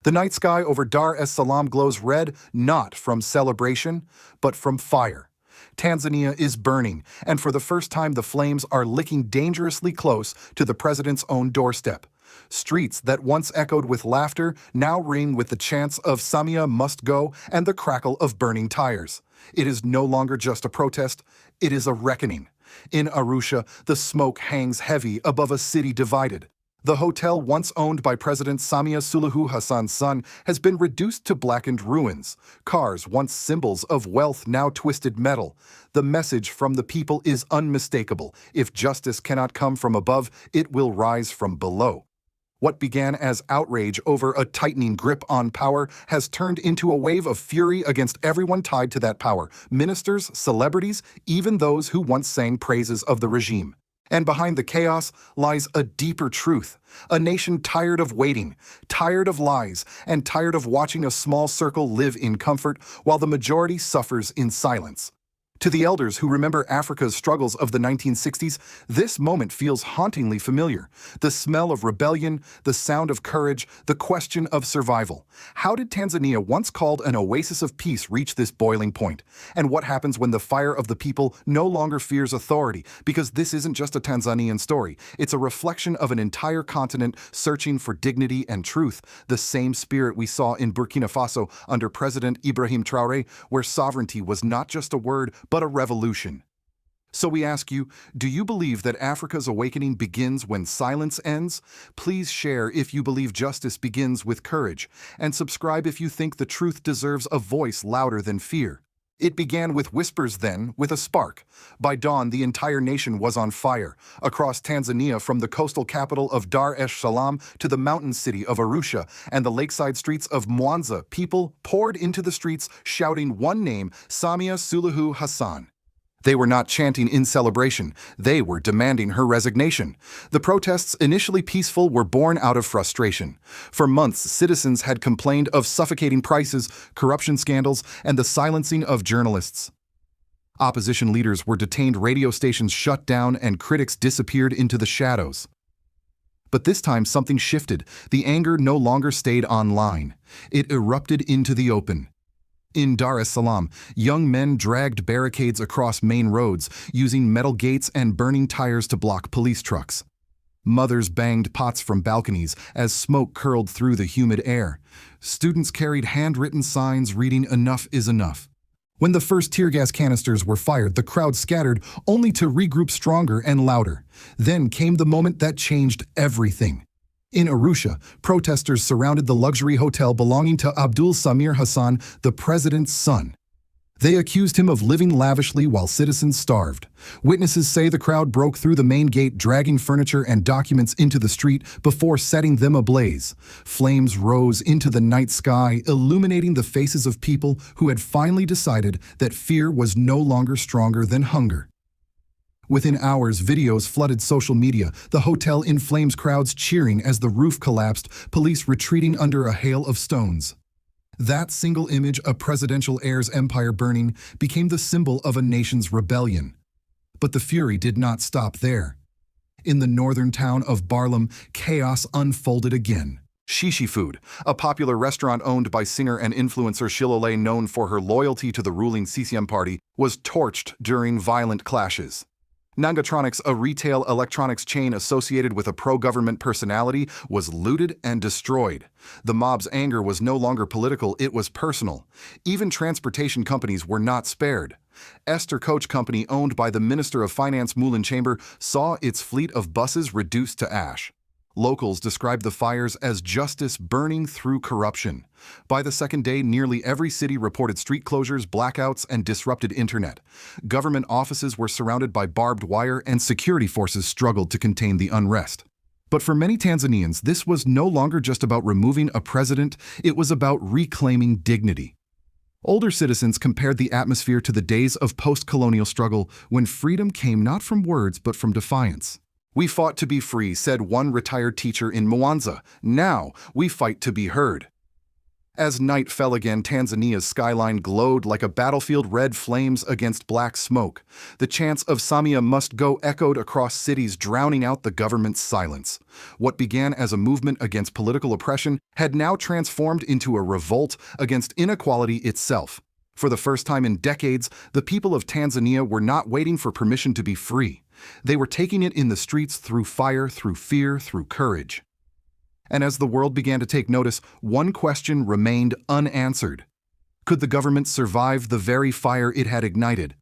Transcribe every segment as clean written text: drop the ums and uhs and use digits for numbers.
The night sky over Dar es Salaam glows red, not from celebration, but from fire. Tanzania is burning, and for the first time the flames are licking dangerously close to the president's own doorstep. Streets that once echoed with laughter now ring with the chants of Samia must go and the crackle of burning tires. It is no longer just a protest, it is a reckoning. In Arusha, the smoke hangs heavy above a city divided. The hotel once owned by President Samia Suluhu Hassan's son has been reduced to blackened ruins. Cars, once symbols of wealth, now twisted metal. The message from the people is unmistakable. If justice cannot come from above, it will rise from below. What began as outrage over a tightening grip on power has turned into a wave of fury against everyone tied to that power, ministers, celebrities, even those who once sang praises of the regime. And behind the chaos lies a deeper truth, a nation tired of waiting, tired of lies, and tired of watching a small circle live in comfort while the majority suffers in silence. To the elders who remember Africa's struggles of the 1960s, this moment feels hauntingly familiar. The smell of rebellion, the sound of courage, the question of survival. How did Tanzania, once called an oasis of peace, reach this boiling point? And what happens when the fire of the people no longer fears authority? Because this isn't just a Tanzanian story. It's a reflection of an entire continent searching for dignity and truth, the same spirit we saw in Burkina Faso under President Ibrahim Traoré, where sovereignty was not just a word, but a revolution. So we ask you, do you believe that Africa's awakening begins when silence ends? Please share if you believe justice begins with courage, and subscribe if you think the truth deserves a voice louder than fear. It began with whispers then, with a spark. By dawn, the entire nation was on fire. Across Tanzania, from the coastal capital of Dar es Salaam to the mountain city of Arusha and the lakeside streets of Mwanza, people poured into the streets shouting one name, Samia Suluhu Hassan. They were not chanting in celebration, they were demanding her resignation. The protests, initially peaceful, were born out of frustration. For months, citizens had complained of suffocating prices, corruption scandals, and the silencing of journalists. Opposition leaders were detained, radio stations shut down, and critics disappeared into the shadows. But this time something shifted. The anger no longer stayed online. It erupted into the open. In Dar es Salaam, young men dragged barricades across main roads, using metal gates and burning tires to block police trucks. Mothers banged pots from balconies as smoke curled through the humid air. Students carried handwritten signs reading "Enough is enough." When the first tear gas canisters were fired, the crowd scattered, only to regroup stronger and louder. Then came the moment that changed everything. In Arusha, protesters surrounded the luxury hotel belonging to Abdul Samir Hassan, the president's son. They accused him of living lavishly while citizens starved. Witnesses say the crowd broke through the main gate, dragging furniture and documents into the street before setting them ablaze. Flames rose into the night sky, illuminating the faces of people who had finally decided that fear was no longer stronger than hunger. Within hours, videos flooded social media, the hotel in flames, crowds cheering as the roof collapsed, police retreating under a hail of stones. That single image, a presidential heir's empire burning, became the symbol of a nation's rebellion. But the fury did not stop there. In the northern town of Barlam, chaos unfolded again. Shishi Food, a popular restaurant owned by singer and influencer Shilole, known for her loyalty to the ruling CCM party, was torched during violent clashes. Nangatronics, a retail electronics chain associated with a pro-government personality, was looted and destroyed. The mob's anger was no longer political, it was personal. Even transportation companies were not spared. Esther Coach Company, owned by the Minister of Finance Moulin Chamber, saw its fleet of buses reduced to ash. Locals described the fires as justice burning through corruption. By the second day, nearly every city reported street closures, blackouts, and disrupted internet. Government offices were surrounded by barbed wire, and security forces struggled to contain the unrest. But for many Tanzanians, this was no longer just about removing a president, it was about reclaiming dignity. Older citizens compared the atmosphere to the days of post-colonial struggle, when freedom came not from words but from defiance. "We fought to be free," said one retired teacher in Mwanza. "Now we fight to be heard." As night fell again, Tanzania's skyline glowed like a battlefield, red flames against black smoke. The chants of Samia must go echoed across cities, drowning out the government's silence. What began as a movement against political oppression had now transformed into a revolt against inequality itself. For the first time in decades, the people of Tanzania were not waiting for permission to be free. They were taking it in the streets through fire, through fear, through courage. And as the world began to take notice, one question remained unanswered. Could the government survive the very fire it had ignited?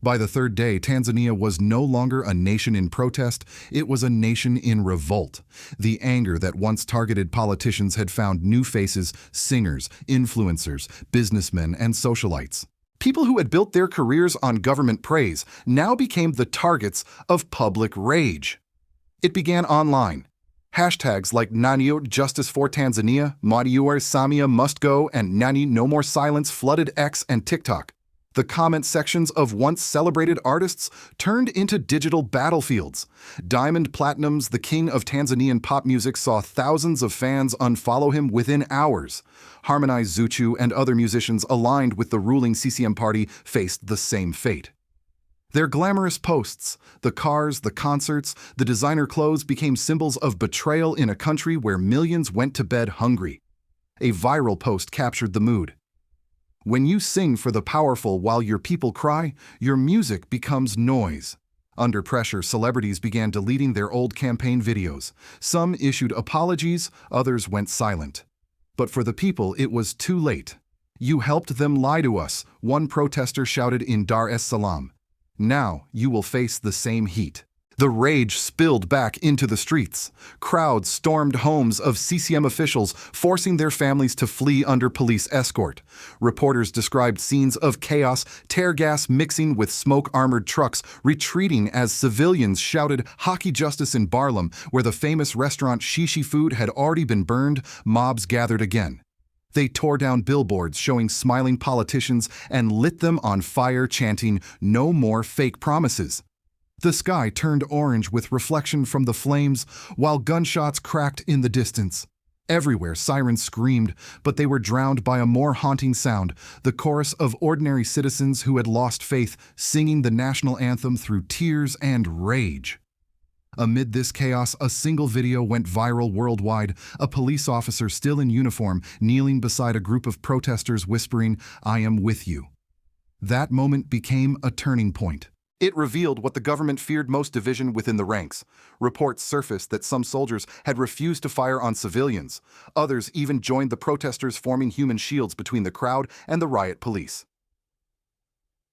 By the third day, Tanzania was no longer a nation in protest, it was a nation in revolt. The anger that once targeted politicians had found new faces: singers, influencers, businessmen, and socialites. People who had built their careers on government praise now became the targets of public rage. It began online. Hashtags like Nani Justice for Tanzania, Madiur Samia Must Go, and Nani No More Silence flooded X and TikTok. The comment sections of once celebrated artists turned into digital battlefields. Diamond Platnumz, the king of Tanzanian pop music, saw thousands of fans unfollow him within hours. Harmonize Zuchu and other musicians aligned with the ruling CCM party faced the same fate. Their glamorous posts, the cars, the concerts, the designer clothes became symbols of betrayal in a country where millions went to bed hungry. A viral post captured the mood. When you sing for the powerful while your people cry, your music becomes noise. Under pressure, celebrities began deleting their old campaign videos. Some issued apologies, others went silent. But for the people, it was too late. "You helped them lie to us," one protester shouted in Dar es Salaam. "Now you will face the same heat." The rage spilled back into the streets. Crowds stormed homes of CCM officials, forcing their families to flee under police escort. Reporters described scenes of chaos, tear gas mixing with smoke-armored trucks, retreating as civilians shouted hockey justice in Barlam, where the famous restaurant Shishi Food had already been burned. Mobs gathered again. They tore down billboards showing smiling politicians and lit them on fire, chanting, "No more fake promises." The sky turned orange with reflection from the flames, while gunshots cracked in the distance. Everywhere sirens screamed, but they were drowned by a more haunting sound, the chorus of ordinary citizens who had lost faith, singing the national anthem through tears and rage. Amid this chaos, a single video went viral worldwide, a police officer still in uniform, kneeling beside a group of protesters whispering, "I am with you." That moment became a turning point. It revealed what the government feared most: division within the ranks. Reports surfaced that some soldiers had refused to fire on civilians. Others even joined the protesters, forming human shields between the crowd and the riot police.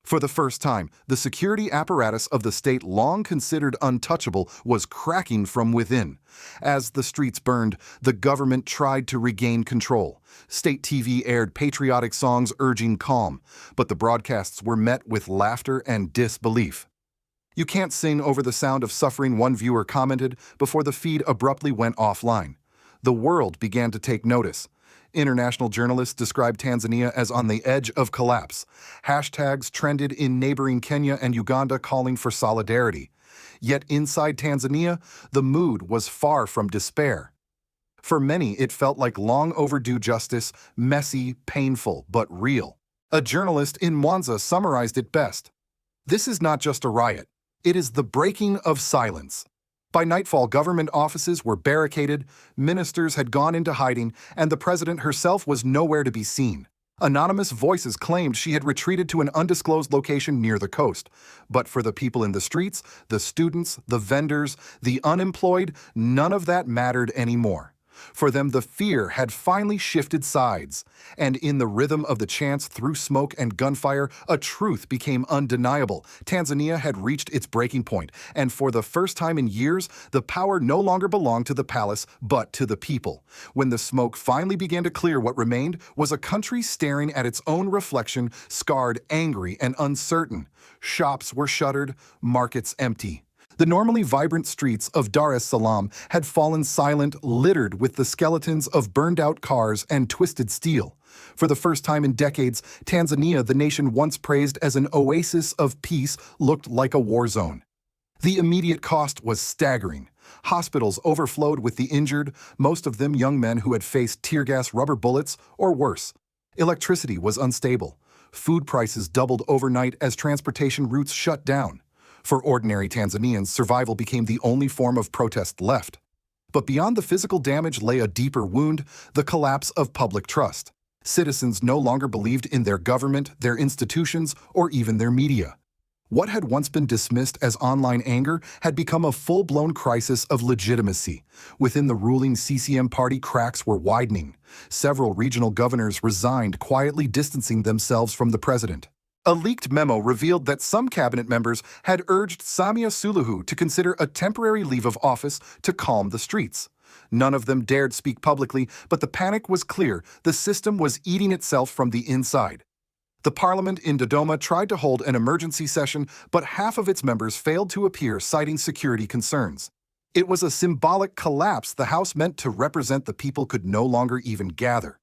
For the first time, the security apparatus of the state, long considered untouchable, was cracking from within. As the streets burned, the government tried to regain control. State TV aired patriotic songs urging calm, but the broadcasts were met with laughter and disbelief. "You can't sing over the sound of suffering," one viewer commented before the feed abruptly went offline. The world began to take notice. International journalists described Tanzania as on the edge of collapse. Hashtags trended in neighboring Kenya and Uganda calling for solidarity. Yet inside Tanzania, the mood was far from despair. For many, it felt like long overdue justice, messy, painful, but real. A journalist in Mwanza summarized it best. "This is not just a riot. It is the breaking of silence." By nightfall, government offices were barricaded, ministers had gone into hiding, and the president herself was nowhere to be seen. Anonymous voices claimed she had retreated to an undisclosed location near the coast. But for the people in the streets, the students, the vendors, the unemployed, none of that mattered anymore. For them, the fear had finally shifted sides, and in the rhythm of the chants through smoke and gunfire, a truth became undeniable. Tanzania had reached its breaking point, and for the first time in years, the power no longer belonged to the palace, but to the people. When the smoke finally began to clear, what remained was a country staring at its own reflection, scarred, angry, and uncertain. Shops were shuttered, markets empty. The normally vibrant streets of Dar es Salaam had fallen silent, littered with the skeletons of burned-out cars and twisted steel. For the first time in decades, Tanzania, the nation once praised as an oasis of peace, looked like a war zone. The immediate cost was staggering. Hospitals overflowed with the injured, most of them young men who had faced tear gas, rubber bullets, or worse. Electricity was unstable. Food prices doubled overnight as transportation routes shut down. For ordinary Tanzanians, survival became the only form of protest left. But beyond the physical damage lay a deeper wound, the collapse of public trust. Citizens no longer believed in their government, their institutions, or even their media. What had once been dismissed as online anger had become a full-blown crisis of legitimacy. Within the ruling CCM party, cracks were widening. Several regional governors resigned, quietly distancing themselves from the president. A leaked memo revealed that some cabinet members had urged Samia Suluhu to consider a temporary leave of office to calm the streets. None of them dared speak publicly, but the panic was clear. The system was eating itself from the inside. The parliament in Dodoma tried to hold an emergency session, but half of its members failed to appear, citing security concerns. It was a symbolic collapse. The House meant to represent the people could no longer even gather.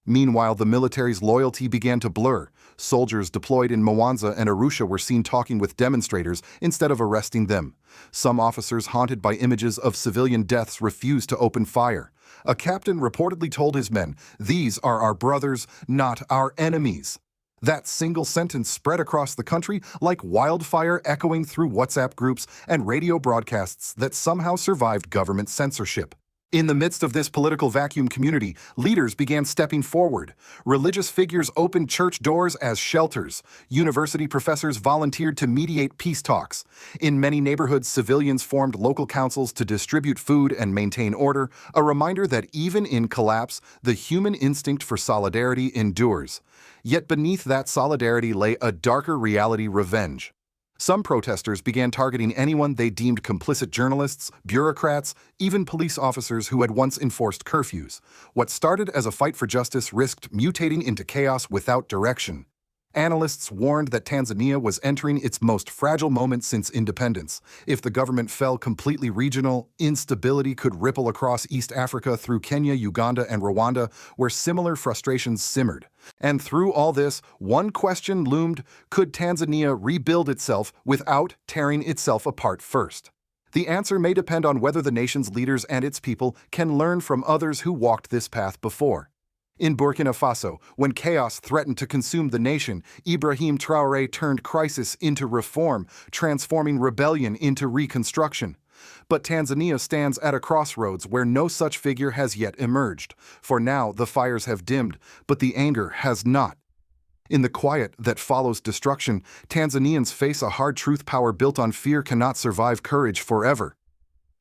Meanwhile, the military's loyalty began to blur. Soldiers deployed in Mwanza and Arusha were seen talking with demonstrators instead of arresting them. Some officers, haunted by images of civilian deaths, refused to open fire. A captain reportedly told his men, "These are our brothers, not our enemies." That single sentence spread across the country like wildfire, echoing through WhatsApp groups and radio broadcasts that somehow survived government censorship. In the midst of this political vacuum, community leaders began stepping forward. Religious figures opened church doors as shelters. University professors volunteered to mediate peace talks. In many neighborhoods, civilians formed local councils to distribute food and maintain order, a reminder that even in collapse, the human instinct for solidarity endures. Yet beneath that solidarity lay a darker reality: revenge. Some protesters began targeting anyone they deemed complicit: journalists, bureaucrats, even police officers who had once enforced curfews. What started as a fight for justice risked mutating into chaos without direction. Analysts warned that Tanzania was entering its most fragile moment since independence. If the government fell completely, regional instability could ripple across East Africa through Kenya, Uganda, and Rwanda, where similar frustrations simmered. And through all this, one question loomed: could Tanzania rebuild itself without tearing itself apart first? The answer may depend on whether the nation's leaders and its people can learn from others who walked this path before. In Burkina Faso, when chaos threatened to consume the nation, Ibrahim Traoré turned crisis into reform, transforming rebellion into reconstruction. But Tanzania stands at a crossroads where no such figure has yet emerged. For now, the fires have dimmed, but the anger has not. In the quiet that follows destruction, Tanzanians face a hard truth: power built on fear cannot survive courage forever.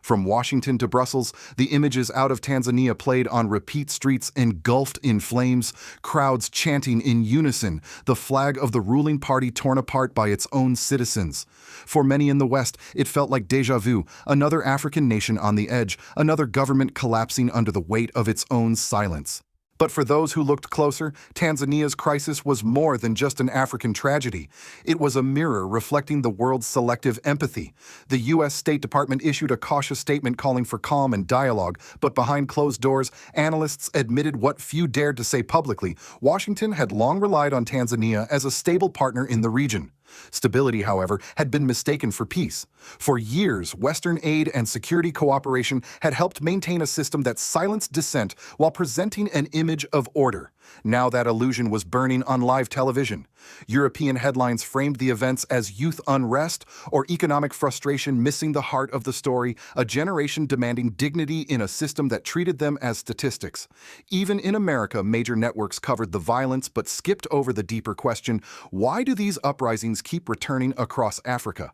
From Washington to Brussels, the images out of Tanzania played on repeat: streets engulfed in flames, crowds chanting in unison, the flag of the ruling party torn apart by its own citizens. For many in the West, it felt like déjà vu: another African nation on the edge, another government collapsing under the weight of its own silence. But for those who looked closer, Tanzania's crisis was more than just an African tragedy. It was a mirror reflecting the world's selective empathy. The U.S. State Department issued a cautious statement calling for calm and dialogue, but behind closed doors, analysts admitted what few dared to say publicly: Washington had long relied on Tanzania as a stable partner in the region. Stability, however, had been mistaken for peace. For years, Western aid and security cooperation had helped maintain a system that silenced dissent while presenting an image of order. Now that illusion was burning on live television. European headlines framed the events as youth unrest or economic frustration, missing the heart of the story: a generation demanding dignity in a system that treated them as statistics. Even in America, major networks covered the violence but skipped over the deeper question: why do these uprisings keep returning across Africa?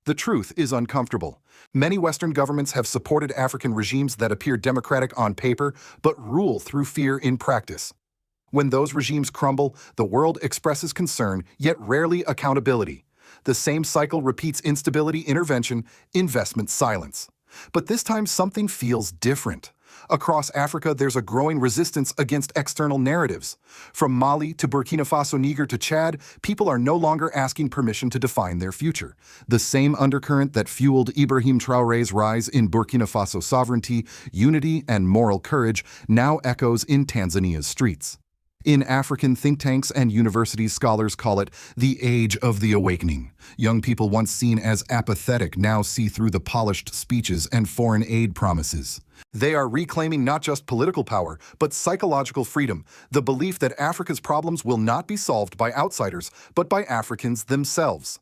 The truth is uncomfortable. Many Western governments have supported African regimes that appear democratic on paper but rule through fear in practice. When those regimes crumble, the world expresses concern, yet rarely accountability. The same cycle repeats: instability, intervention, investment, silence. But this time something feels different. Across Africa, there's a growing resistance against external narratives. From Mali to Burkina Faso, Niger to Chad, people are no longer asking permission to define their future. The same undercurrent that fueled Ibrahim Traoré's rise in Burkina Faso: sovereignty, unity, and moral courage, now echoes in Tanzania's streets. In African think tanks and universities, scholars call it the Age of the Awakening. Young people once seen as apathetic now see through the polished speeches and foreign aid promises. They are reclaiming not just political power, but psychological freedom, the belief that Africa's problems will not be solved by outsiders, but by Africans themselves.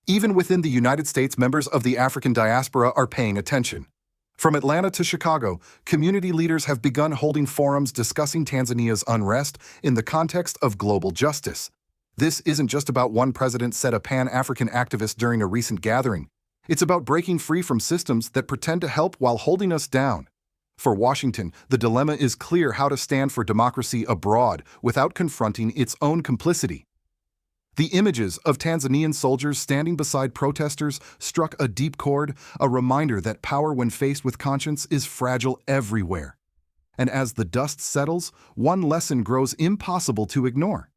Even within the United States, members of the African diaspora are paying attention. From Atlanta to Chicago, community leaders have begun holding forums discussing Tanzania's unrest in the context of global justice. This isn't just about one president, said a Pan-African activist during a recent gathering. It's about breaking free from systems that pretend to help while holding us down. For Washington, the dilemma is clear: how to stand for democracy abroad without confronting its own complicity. The images of Tanzanian soldiers standing beside protesters struck a deep chord, a reminder that power when faced with conscience is fragile everywhere. And as the dust settles, one lesson grows impossible to ignore.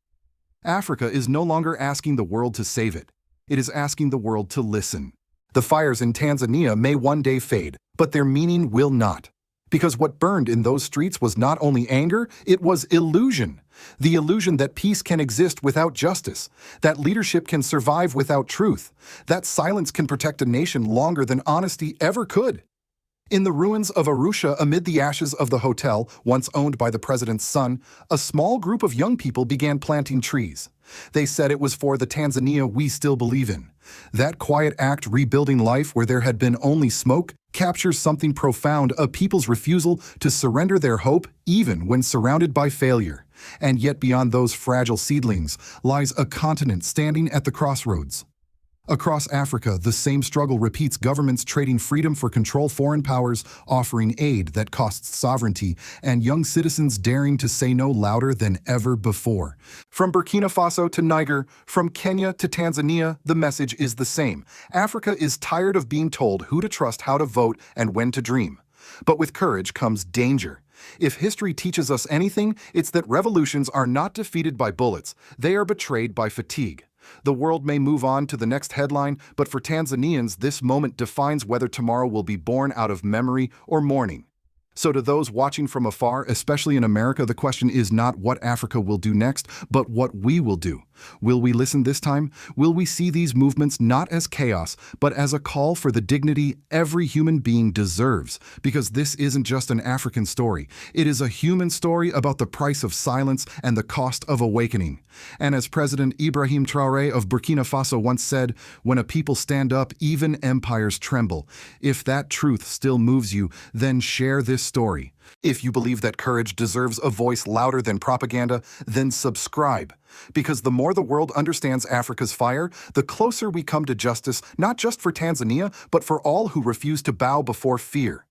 Africa is no longer asking the world to save it. It is asking the world to listen. The fires in Tanzania may one day fade, but their meaning will not. Because what burned in those streets was not only anger, it was illusion. The illusion that peace can exist without justice, that leadership can survive without truth, that silence can protect a nation longer than honesty ever could. In the ruins of Arusha, amid the ashes of the hotel once owned by the president's son, a small group of young people began planting trees. They said it was for the Tanzania we still believe in. That quiet act, rebuilding life where there had been only smoke, captures something profound: a people's refusal to surrender their hope even when surrounded by failure. And yet beyond those fragile seedlings lies a continent standing at the crossroads. Across Africa, the same struggle repeats: governments trading freedom for control, foreign powers offering aid that costs sovereignty, and young citizens daring to say no louder than ever before. From Burkina Faso to Niger, from Kenya to Tanzania, the message is the same. Africa is tired of being told who to trust, how to vote, and when to dream. But with courage comes danger. If history teaches us anything, it's that revolutions are not defeated by bullets. They are betrayed by fatigue. The world may move on to the next headline, but for Tanzanians, this moment defines whether tomorrow will be born out of memory or mourning. So to those watching from afar, especially in America, the question is not what Africa will do next, but what we will do. Will we listen this time? Will we see these movements not as chaos, but as a call for the dignity every human being deserves? Because this isn't just an African story. It is a human story about the price of silence and the cost of awakening. And as President Ibrahim Traoré of Burkina Faso once said, "When a people stand up, even empires tremble." If that truth still moves you, then share this story. If you believe that courage deserves a voice louder than propaganda, then subscribe. Because the more the world understands Africa's fire, the closer we come to justice, not just for Tanzania, but for all who refuse to bow before fear.